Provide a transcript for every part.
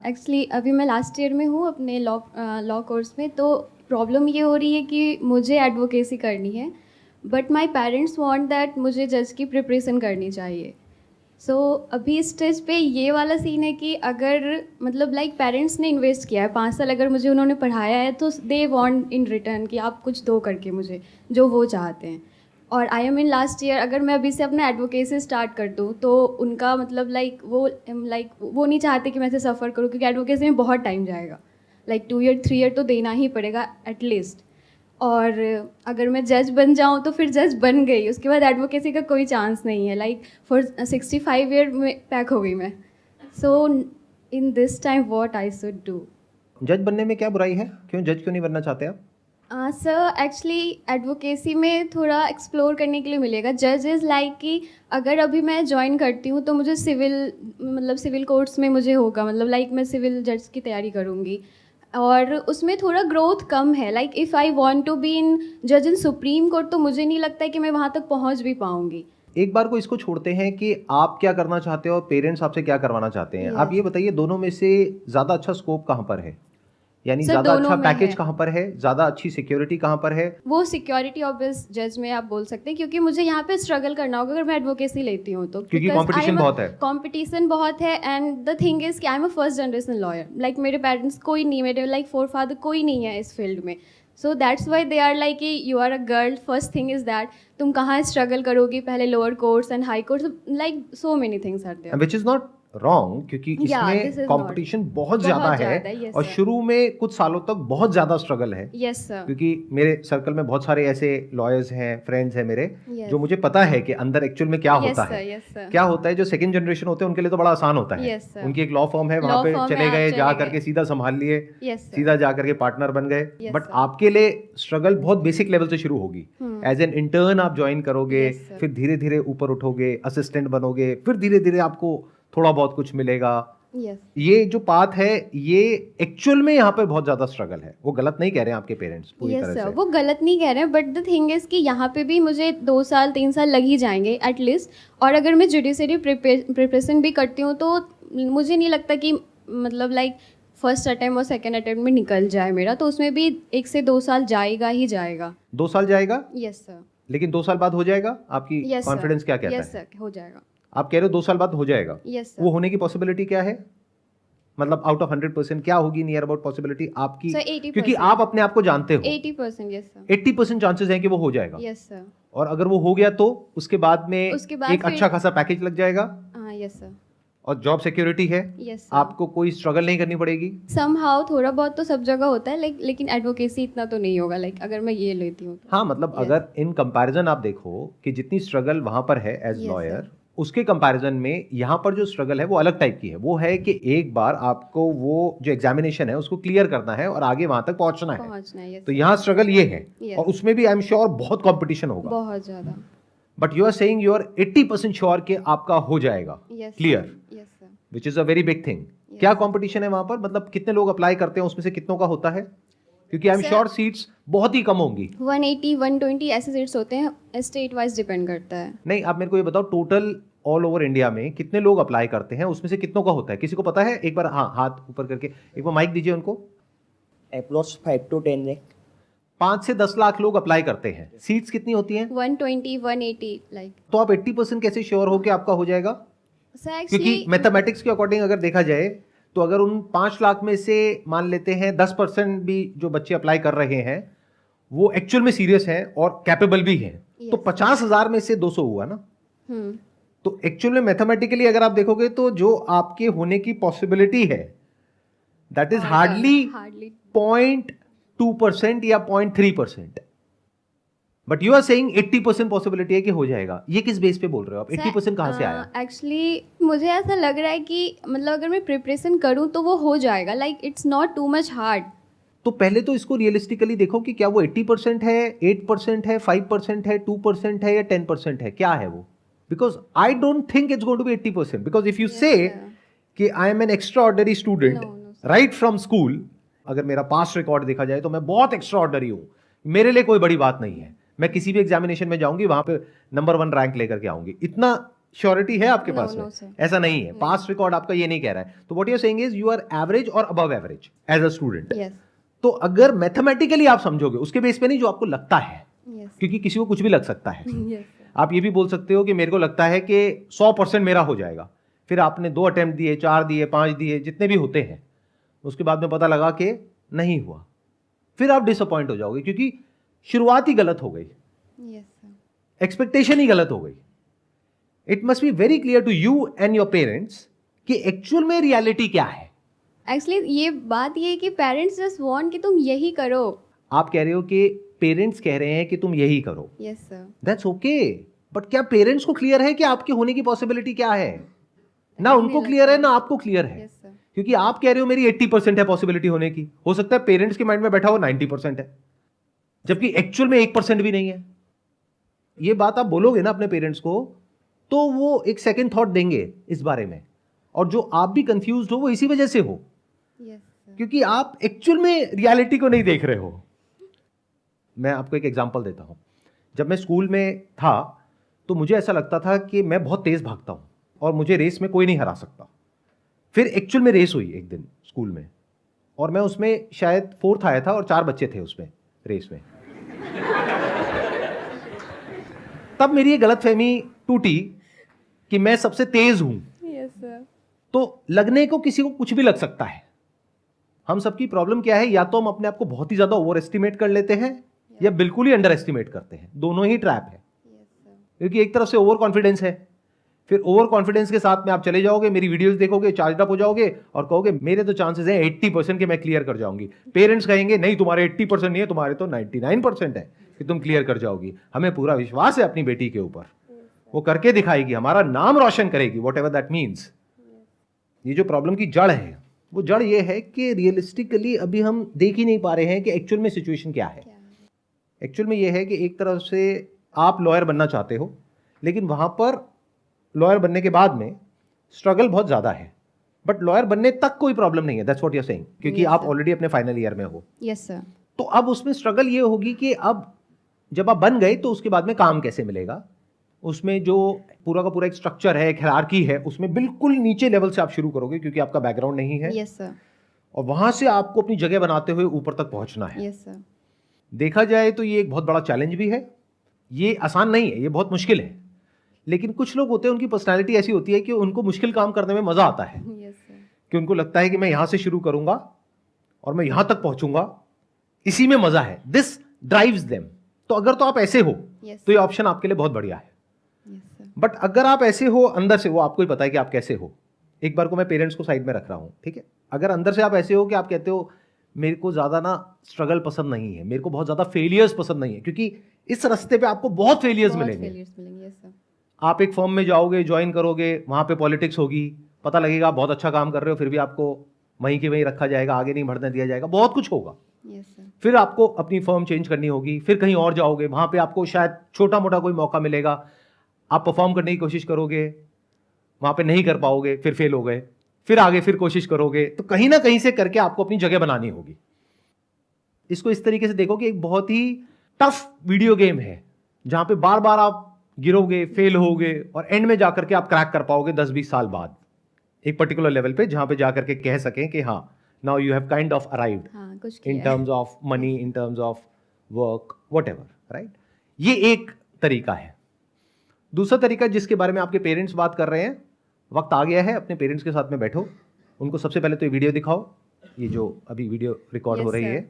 Actually अभी मैं last year में हूँ अपने लॉ कोर्स में, तो प्रॉब्लम ये हो रही है कि मुझे एडवोकेसी करनी है, but my parents want that मुझे जज की प्रिपरेशन करनी चाहिए। सो अभी इस स्टेज पे ये वाला सीन है कि अगर मतलब लाइक पेरेंट्स ने इन्वेस्ट किया है 5 साल, अगर मुझे उन्होंने पढ़ाया है तो दे वांट इन रिटर्न कि आप कुछ दो करके मुझे जो वो चाहते हैं। और I am in last year, अगर मैं अभी से अपना एडवोकेसी स्टार्ट कर दूँ तो उनका मतलब लाइक वो नहीं चाहते कि मैं ऐसे सफ़र करूँ, क्योंकि एडवोकेसी में बहुत टाइम जाएगा, लाइक 2 ईयर 3 ईयर तो देना ही पड़ेगा एटलीस्ट। और अगर मैं जज बन जाऊँ तो फिर जज बन गई, उसके बाद एडवोकेसी का कोई चांस नहीं है, लाइक फॉर 65 ईयर में पैक हो गई मैं। So in this time what I should do? जज बनने में क्या बुराई है? क्यों जज क्यों नहीं बनना चाहते आप? सर एक्चुअली एडवोकेसी में थोड़ा एक्सप्लोर करने के लिए मिलेगा। जज इज़ लाइक कि अगर अभी मैं ज्वाइन करती हूँ तो मुझे सिविल कोर्ट्स में मुझे होगा, मतलब लाइक मैं सिविल जज की तैयारी करूँगी, और उसमें थोड़ा ग्रोथ कम है। Like if I want to be in जज इन सुप्रीम कोर्ट तो मुझे नहीं लगता है कि मैं वहाँ तक पहुँच भी पाऊँगी। एक बार को इसको छोड़ते हैं कि आप क्या करना चाहते हो और पेरेंट्स आपसे क्या करवाना चाहते हैं। आप ये Yes. बताइए, दोनों में से ज़्यादा अच्छा स्कोप कहाँ पर है? यानी सर ज़्यादा दोनों अच्छा में पैकेज है। कहाँ पर है? ज़्यादा अच्छी सिक्योरिटी कहाँ पर है? वो सिक्योरिटी ऑब्वियस जज में आप बोल सकते हैं, क्योंकि मुझे यहाँ पे स्ट्रगल करना होगा अगर मैं एडवोकेसी लेती हूँ तो, क्योंकि कंपटीशन बहुत है। कंपटीशन बहुत है। एंड द थिंग इज कि I am a first generation lawyer, like मेरे पेरेंट्स कोई नहीं, मेरे लाइक फोर फादर कोई नहीं है इस फील्ड में। So that's why they are like you are a girl, first thing is that तुम कहाँ स्ट्रगल करोगी, पहले lower courts and high courts, like so many things are there. Which is not wrong, क्योंकि Yeah, इसमें this is not. Competition बहुत ज़्यादा बहुत है। ज़्यादा है, yes और sir. शुरू में कुछ सालों तक बहुत ज़्यादा स्ट्रगल है। Yes sir. क्योंकि मेरे सर्कल में बहुत सारे ऐसे लॉयर्स हैं, फ्रेंड्स हैं मेरे, Yes. जो मुझे पता है कि अंदर एक्चुअल में क्या Yes होता sir, है। yes sir. क्या होता है, जो सेकंड जनरेशन होते हैं उनके लिए तो बड़ा आसान होता है। Yes sir. उनकी एक लॉ फर्म है, वहां Law पे firm चले में गए, आप जा चले करके गए। सीधा संभाल लिए, Yes sir. सीधा जा करके पार्टनर बन गए। Yes but sir. आपके लिए स्ट्रगल बहुत बेसिक लेवल से शुरू होगी। एज एन इंटर्न आप ज्वाइन करोगे, Yes sir. फिर धीरे धीरे ऊपर उठोगे, असिस्टेंट बनोगे, फिर धीरे धीरे आपको थोड़ा बहुत कुछ मिलेगा। Yes. ये जो पाथ है, ये एक्चुअल में यहाँ पे बहुत ज्यादा स्ट्रगल है। वो गलत नहीं कह रहे हैं आपके पेरेंट्स पूरी Yes तरह sir. से। वो गलत नहीं कह रहे हैं, बट द थिंग इज कि यहाँ पे भी मुझे 2 साल 3 साल लग ही जाएंगे एटलीस्ट। और अगर मैं जुडिशरी प्रिपरेशन भी करती हूँ तो मुझे नहीं लगता कि मतलब लाइक फर्स्ट अटेम्प्ट और सेकेंड अटेम्प्ट में निकल जाए मेरा, तो उसमें भी 1 से 2 साल जाएगा ही जाएगा। 2 साल जाएगा, यस सर। लेकिन 2 साल बाद हो जाएगा? आपकी यस कॉन्फिडेंस क्या सर। कहता यस है? सर, हो जाएगा। आप कह रहे हो 2 साल बाद हो जाएगा? यस वो सर। होने की पॉसिबिलिटी क्या है? मतलब आउट ऑफ 100% क्या होगी नियर अबाउट पॉसिबिलिटी आपकी? सर 80%। क्योंकि आप अपने आप को जानते हो 80%। Yes sir. 80% चांसेस हैं कि वो हो जाएगा। Yes sir. और अगर वो हो गया तो उसके बाद में उसके बाद एक फिर- अच्छा खासा पैकेज लग जाएगा हाँ यस सर। और जॉब सिक्योरिटी है। Yes sir. आपको कोई स्ट्रगल नहीं करनी पड़ेगी। समहाउ थोड़ा बहुत तो सब जगह होता है, लेकिन एडवोकेसी इतना तो नहीं होगा, लाइक अगर मैं ये लेती हूँ तो। हाँ, मतलब Yes. अगर इन कंपैरिजन आप देखो कि जितनी स्ट्रगल वहां पर है एज Yes, लॉयर, sir. उसके कंपैरिजन में यहाँ पर जो स्ट्रगल है वो अलग टाइप की है। वो है कि एक बार आपको वो जो एग्जामिनेशन है उसको क्लियर करना है और आगे वहां तक पहुंचना है। पहुंचना है। yes, तो sir. यहाँ स्ट्रगल ये है। Yes. और उसमें भी आई एम श्योर बहुत कंपटीशन होगा। बहुत ज़्यादा। But you are saying you are 80% sure कि आपका हो जाएगा Yes, clear, sir. Yes, sir. Which is a very big thing. क्या कंपटीशन है वहां पर? मतलब कितने लोग अप्लाई करते हैं, उसमें से कितनों का होता है? क्योंकि I am Sir- sure seats बहुत ही कम होंगी। 180 120 ऐसे सीट्स होते हैं, स्टेट वाइज डिपेंड करता है। नहीं, आप मेरे को ये बताओ, टोटल ऑल ओवर इंडिया में कितने लोग अप्लाई करते हैं, उसमें से कितनों का होता है? किसी को पता है? एक बार हाँ हाथ ऊपर करके एक बार माइक दीजिए उनको। Approx 5 to 10 lakh. 5 से 10 लाख लोग अप्लाई करते हैं। सीट्स कितनी होती हैं? 120 180 लाइक। तो आप 80% कैसे श्योर हो कि आपका हो जाएगा? सर क्योंकि एक्चुअली मैथमेटिक्स के अकॉर्डिंग अगर देखा जाए तो अगर उन 5 लाख में से मान लेते हैं 10% भी जो बच्चे अप्लाई कर रहे हैं वो एक्चुअल में सीरियस हैं और कैपेबल भी हैं, तो Yes. 50,000 में से 200 हुआ ना। हम्म। तो एक्चुअल में मैथमेटिकली अगर आप देखोगे तो जो आपके होने की पॉसिबिलिटी है दैट इज हार्डली 0.2% या 0.3%। But you are saying 80% possibility है कि हो जाएगा। ये किस बेस पे बोल रहे हो आप? 80% कहां से आया? एक्चुअली मुझे ऐसा लग रहा है कि मतलब अगर मैं प्रिपरेशन करूँ तो वो हो जाएगा, like it's not too much hard. तो पहले तो इसको रियलिस्टिकली देखो कि क्या वो 80% है, 8% है, 5% है, 2% है या 10% है, क्या है वो? Because I don't think it's going to be 80%। Because if you Yes, say sir. कि I am an extraordinary student No, no, sir. Right from school, अगर मेरा पास्ट रिकॉर्ड देखा जाए तो मैं बहुत एक्स्ट्रा ऑर्डनरी हूं, मेरे लिए कोई बड़ी बात नहीं है, मैं किसी भी एग्जामिनेशन में जाऊंगी वहां पे नंबर 1 रैंक लेकर के आऊंगी, इतना श्योरिटी है आपके No, पास no, में? sir. ऐसा नहीं है, पास्ट रिकॉर्ड आपका ये नहीं कह रहा है। तो what you are saying is you are average और above average as a student. Yes तो अगर मैथमेटिकली आप समझोगे उसके बेस पे नहीं, जो आपको लगता है, यस क्योंकि किसी को कुछ भी लग सकता है। यस आप ये भी बोल सकते हो कि मेरे को लगता है कि 100% मेरा हो जाएगा, फिर आपने 2 अटेम्प्ट दिए, 4 दिए, 5 दिए, जितने भी होते हैं, उसके बाद में पता लगा कि नहीं हुआ, फिर आप डिसअपॉइंट हो जाओगे, क्योंकि शुरुआत ही गलत हो गई, यस सर एक्सपेक्टेशन ही गलत हो गई। It must be very clear to you and your parents कि एक्चुअल में रियलिटी क्या है। एक्चुअली ये बात ये है कि पेरेंट्स जस्ट वांट कि तुम यही करो। आप कह रहे हो कि पेरेंट्स कह रहे हैं कि तुम यही करो, yes sir that's okay, but क्या पेरेंट्स को क्लियर है कि आपके होने की पॉसिबिलिटी क्या है? ना उनको क्लियर है ना आपको क्लियर है। यस सर क्योंकि आप कह रहे हो मेरी 80% है पॉसिबिलिटी होने की, हो सकता है पेरेंट्स के माइंड में बैठा हो 90% है, जबकि एक्चुअल में 1% भी नहीं है। ये बात आप बोलोगे ना अपने पेरेंट्स को, तो वो एक सेकंड थॉट देंगे इस बारे में, और जो आप भी कंफ्यूज हो वो इसी वजह से हो, यस सर क्योंकि आप एक्चुअल में रियलिटी को नहीं देख रहे हो। मैं आपको एक एग्जांपल देता हूं। जब मैं स्कूल में था तो मुझे ऐसा लगता था कि मैं बहुत तेज भागता हूं और मुझे रेस में कोई नहीं हरा सकता। फिर एक्चुअल में रेस हुई एक दिन स्कूल में, और मैं उसमें शायद 4th आया था और 4 बच्चे थे उसमें रेस में। तब मेरी ये गलतफहमी टूटी कि मैं सबसे तेज हूं। यस सर तो लगने को किसी को कुछ भी लग सकता है। हम सबकी प्रॉब्लम क्या है, या तो हम अपने आप को बहुत ही ज्यादा ओवर एस्टिमेट कर लेते हैं या बिल्कुल ही अंडर एस्टिमेट करते हैं। दोनों ही ट्रैप है, यस सर क्योंकि एक तरफ से ओवर कॉन्फिडेंस है, फिर ओवर कॉन्फिडेंस के साथ में आप चले जाओगे, मेरी वीडियोस देखोगे, चार्ज अप हो जाओगे और कहोगे मेरे तो चांसेस हैं 80% के मैं क्लियर कर जाऊंगी। पेरेंट्स कहेंगे नहीं तुम्हारे 80% नहीं है, तुम्हारे तो 99% है कि तुम क्लियर कर जाओगी। हमें पूरा विश्वास है अपनी बेटी के ऊपर, वो करके दिखाएगी, हमारा नाम रोशन करेगी, वॉट एवर दैट मीन्स। ये जो प्रॉब्लम की जड़ है, वो जड़ ये है कि रियलिस्टिकली अभी हम देख ही नहीं पा रहे हैं कि एक्चुअल में सिचुएशन क्या है। एक्चुअल में ये है कि एक तरफ से आप लॉयर बनना चाहते हो, लेकिन वहां पर लॉयर बनने के बाद में स्ट्रगल बहुत ज्यादा है, बट लॉयर बनने तक कोई प्रॉब्लम नहीं है, that's what you are saying, क्योंकि Yes, आप sir. ऑलरेडी अपने फाइनल ईयर में हो। यस सर तो अब उसमें स्ट्रगल ये होगी कि अब जब आप बन गए तो उसके बाद में काम कैसे मिलेगा। उसमें जो पूरा का पूरा एक स्ट्रक्चर है, एक हायरार्की है, उसमें बिल्कुल नीचे लेवल से आप शुरू करोगे, क्योंकि आपका बैकग्राउंड नहीं है, यस सर और वहां से आपको अपनी जगह बनाते हुए ऊपर तक पहुंचना है। यस सर देखा जाए तो ये एक बहुत बड़ा चैलेंज भी है, ये आसान नहीं है, ये बहुत मुश्किल है। लेकिन कुछ लोग होते हैं, उनकी पर्सनैलिटी ऐसी होती है कि उनको मुश्किल काम करने में मजा आता है, यस सर कि उनको लगता है कि मैं यहां से शुरू करूंगा और मैं यहां तक पहुंचूंगा, इसी में मजा है, दिस ड्राइव्स देम। तो अगर तो आप ऐसे हो यस तो ये ऑप्शन आपके लिए बहुत बढ़िया है। यस सर बट अगर आप ऐसे हो अंदर से, वो आपको ही पता है कि आप कैसे हो। एक बार को मैं पेरेंट्स को साइड में रख रहा हूं, ठीक है। अगर अंदर से आप ऐसे हो कि आप कहते हो मेरे को ज्यादा ना स्ट्रगल पसंद नहीं है, मेरे को बहुत ज्यादा फेलियर्स पसंद नहीं है, क्योंकि इस रास्ते पे आपको बहुत फेलियर्स मिलेंगे। यस सर आप एक फर्म में जाओगे, ज्वाइन करोगे, वहां पे पॉलिटिक्स होगी, पता लगेगा आप बहुत अच्छा काम कर रहे हो, फिर भी आपको वहीं के वहीं रखा जाएगा, आगे नहीं बढ़ने दिया जाएगा, बहुत कुछ होगा। यस सर फिर आपको अपनी फर्म चेंज करनी होगी, फिर कहीं और जाओगे, वहां पे आपको शायद छोटा मोटा कोई मौका मिलेगा, आप परफॉर्म करने की कोशिश करोगे, वहां पे नहीं कर पाओगे, फिर फेल हो गए, फिर आगे फिर कोशिश करोगे, तो कहीं ना कहीं से करके आपको अपनी जगह बनानी होगी। इसको इस तरीके से देखो कि एक बहुत ही टफ वीडियो गेम है, जहां पे बार बार आप गिरोगे, फेल होगे, और एंड में जाकर के आप क्रैक कर पाओगे 10-20 साल बाद एक पर्टिकुलर लेवल पे, जहां पे जाकर के कह सकें कि हाँ now you have kind of arrived हाँ कुछ इन किया है। Terms of money, in terms of work, whatever, right. ये एक तरीका है। दूसरा तरीका जिसके बारे में आपके पेरेंट्स बात कर रहे हैं, वक्त आ गया है, अपने पेरेंट्स के साथ में बैठो, उनको सबसे पहले तो ये वीडियो दिखाओ, ये जो अभी वीडियो रिकॉर्ड हो Yes, रही sir. है,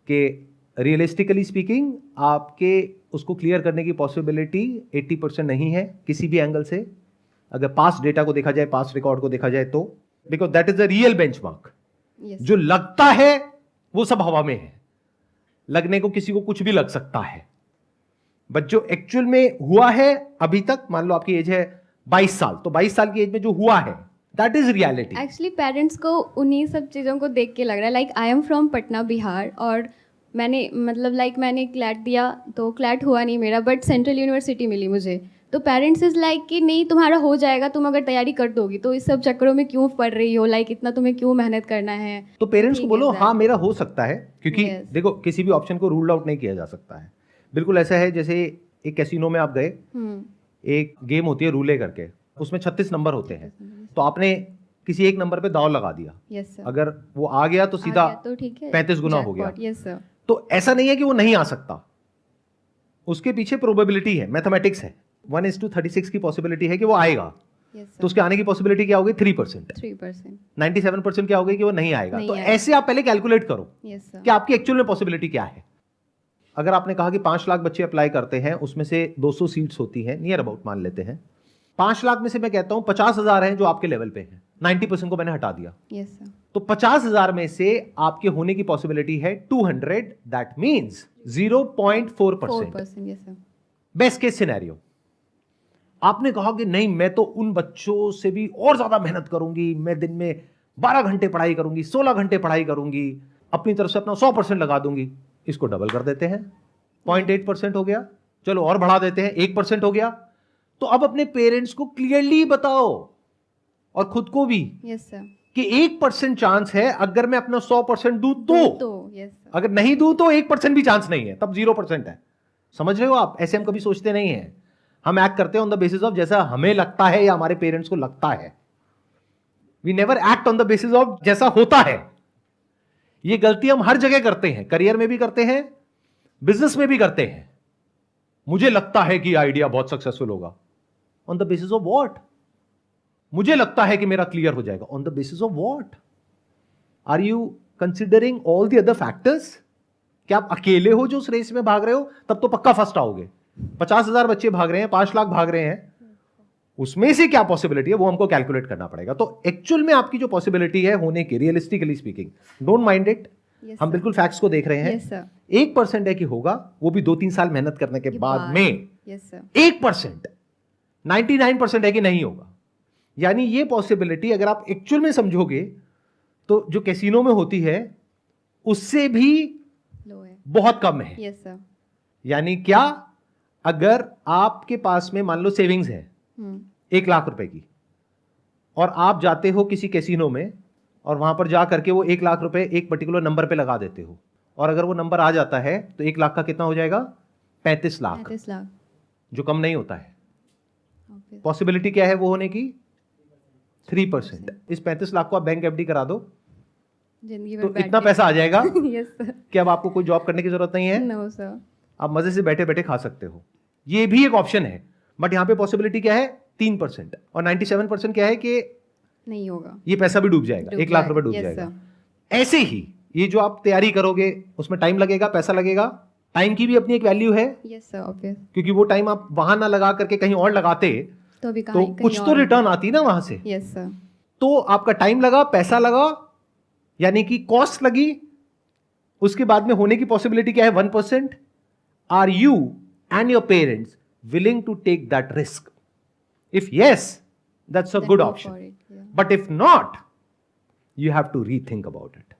कि रियलिस्टिकली स्पीकिंग आपके उसको क्लियर करने की पॉसिबिलिटी 80% नहीं है किसी भी एंगल से। अगर पास्ट डेटा को देखा जाए, पास्ट रिकॉर्ड को देखा जाए तो, because that is the real benchmark. Yes जो लगता है वो सब हवा में है, लगने को किसी को कुछ भी लग सकता है, बट जो एक्चुअल में हुआ है अभी तक, मान लो आपकी एज है 22 साल, तो 22 साल की एज में जो हुआ है that is reality. Actually parents को उन्हीं सब चीज़ों को देख के लग रहा है, like I am from Patna Bihar, और मैंने मतलब लाइक मैंने क्लैट दिया तो क्लैट हुआ नहीं मेरा, बट सेंट्रल यूनिवर्सिटी मिली मुझे। तो पेरेंट्स इज लाइक कि नहीं तुम्हारा हो जाएगा, तुम अगर तैयारी कर दोगी, तो इस सब चक्करों में क्यों पढ़ रही हो, लाइक इतना तुम्हें क्यों मेहनत करना है। तो पेरेंट्स को ठीक बोलो है, हाँ मेरा हो सकता है, क्योंकि Yes. देखो किसी भी ऑप्शन को रूल आउट नहीं किया जा सकता है। बिल्कुल ऐसा है जैसे एक कैसीनो में आप गए, हम्म एक गेम होती है रूले करके, उसमें 36 नंबर होते हैं, तो आपने किसी एक नंबर पे दाव लगा दिया, यस सर, अगर वो आ गया तो सीधा तो ठीक है, 35 गुना हो गया। यस सर, तो ऐसा नहीं है कि वो नहीं आ सकता, उसके पीछे प्रोबेबिलिटी है, मैथमेटिक्स है। 1:36 की पॉसिबिलिटी है कि वो आएगा, यस तो उसके आने की पॉसिबिलिटी क्या होगी? 3%। 3%, 97% क्या होगी कि वो नहीं आएगा। नहीं तो आएगा। ऐसे आप पहले कैलकुलेट करो यस सर, कि आपकी एक्चुअल में पॉसिबिलिटी क्या है। अगर आपने कहा कि 5 लाख बच्चे अप्लाई करते हैं, उसमें से 200 सीट्स होती हैं, नियर अबाउट मान लेते हैं, 5 लाख में से मैं कहता हूं 50,000 हैं जो आपके लेवल पे हैं, 90% को मैंने हटा दिया, यस सर, तो 50,000 में से आपके होने की पॉसिबिलिटी है 200, that means 0.4%। 4%, yes sir, best case scenario. आपने कहा कि नहीं, मैं तो उन बच्चों से भी और ज्यादा मेहनत करूंगी, मैं दिन में 12 घंटे पढ़ाई करूंगी, 16 घंटे पढ़ाई करूंगी, अपनी तरफ से अपना 100% लगा दूंगी। इसको डबल कर देते हैं, 0.8% हो गया, चलो और बढ़ा देते हैं, 1% हो गया। तो अब अपने पेरेंट्स को क्लियरली बताओ और खुद को भी यस सर, कि 1% चांस है, अगर मैं अपना 100% दूं तो, यस सर, अगर नहीं दूं तो 1% भी चांस नहीं है, तब 0% है। समझ रहे हो आप? ऐसे हम कभी सोचते नहीं है, हम एक्ट करते हैं ऑन द बेसिस ऑफ जैसा हमें लगता है या हमारे पेरेंट्स को लगता है। We never act on the basis of जैसा होता है। ये गलती हम हर जगह करते हैं, करियर में भी करते हैं, बिजनेस में भी करते हैं। मुझे लगता है कि आइडिया बहुत सक्सेसफुल होगा, on the basis of what? मुझे लगता है कि मेरा क्लियर हो जाएगा, on the basis of what? Are you considering all the other factors? क्या आप अकेले हो जो उस रेस में भाग रहे हो? तब तो पक्का फर्स्ट आओगे। 50,000 बच्चे भाग रहे हैं, 5 लाख भाग रहे हैं, उसमें से क्या पॉसिबिलिटी है वो हमको कैलकुलेट करना पड़ेगा। तो एक्चुअल में आपकी जो पॉसिबिलिटी है होने की, realistically speaking, don't mind it, Yes, हम sir. बिल्कुल फैक्ट्स को देख रहे हैं। Yes, sir. 1% है कि होगा, वो भी 2-3 साल मेहनत करने के बाद में। यस सर, 1%, 99% है कि नहीं होगा। यानी ये पॉसिबिलिटी अगर आप एक्चुअल में समझोगे तो जो कैसीनो में होती है उससे भी लो है, बहुत कम है। यस सर, यानी क्या? अगर आपके पास में मान लो सेविंग्स है 1 लाख रुपए की, और आप जाते हो किसी कैसीनो में और वहां पर जा करके वो 1 लाख रुपए एक पर्टिकुलर नंबर पे लगा देते हो, और अगर वो नंबर आ जाता है तो 1 लाख का कितना हो जाएगा? 35 लाख, 35 लाख, जो कम नहीं होता है। obvious. पॉसिबिलिटी क्या है वो होने की? 3%। इस 35 लाख को आप बैंक एफडी करा दो जिंदगी तो भर बैठ इतना के- पैसा आ जाएगा यस सर, कि अब आपको कोई जॉब करने की जरूरत नहीं है, नो सर, आप मजे से बैठे बैठे खा सकते हो। ये भी एक ऑप्शन है, बट यहां पे पॉसिबिलिटी क्या है? 3%। और 97% क्या है कि नहीं होगा, ये पैसा भी डूब जाएगा, डूब 1 लाख रुपए डूब yes, जाएगा। sir. ऐसे ही ये जो आप तैयारी करोगे उसमें टाइम लगेगा, पैसा लगेगा, टाइम की भी अपनी एक वैल्यू है, यस सर, ऑब्वियस, क्योंकि वो टाइम आप वहां ना लगा करके कहीं और लगाते तो अभी तो कहीं कुछ तो रिटर्न आती ना वहां से। यस सर, तो आपका टाइम लगा, पैसा लगा, यानी कि कॉस्ट लगी, उसके बाद में होने की पॉसिबिलिटी क्या है? 1%। Are you and your parents willing to take that risk? If yes, that's a Then good go option, for it, yeah. But if not, you have to rethink about it.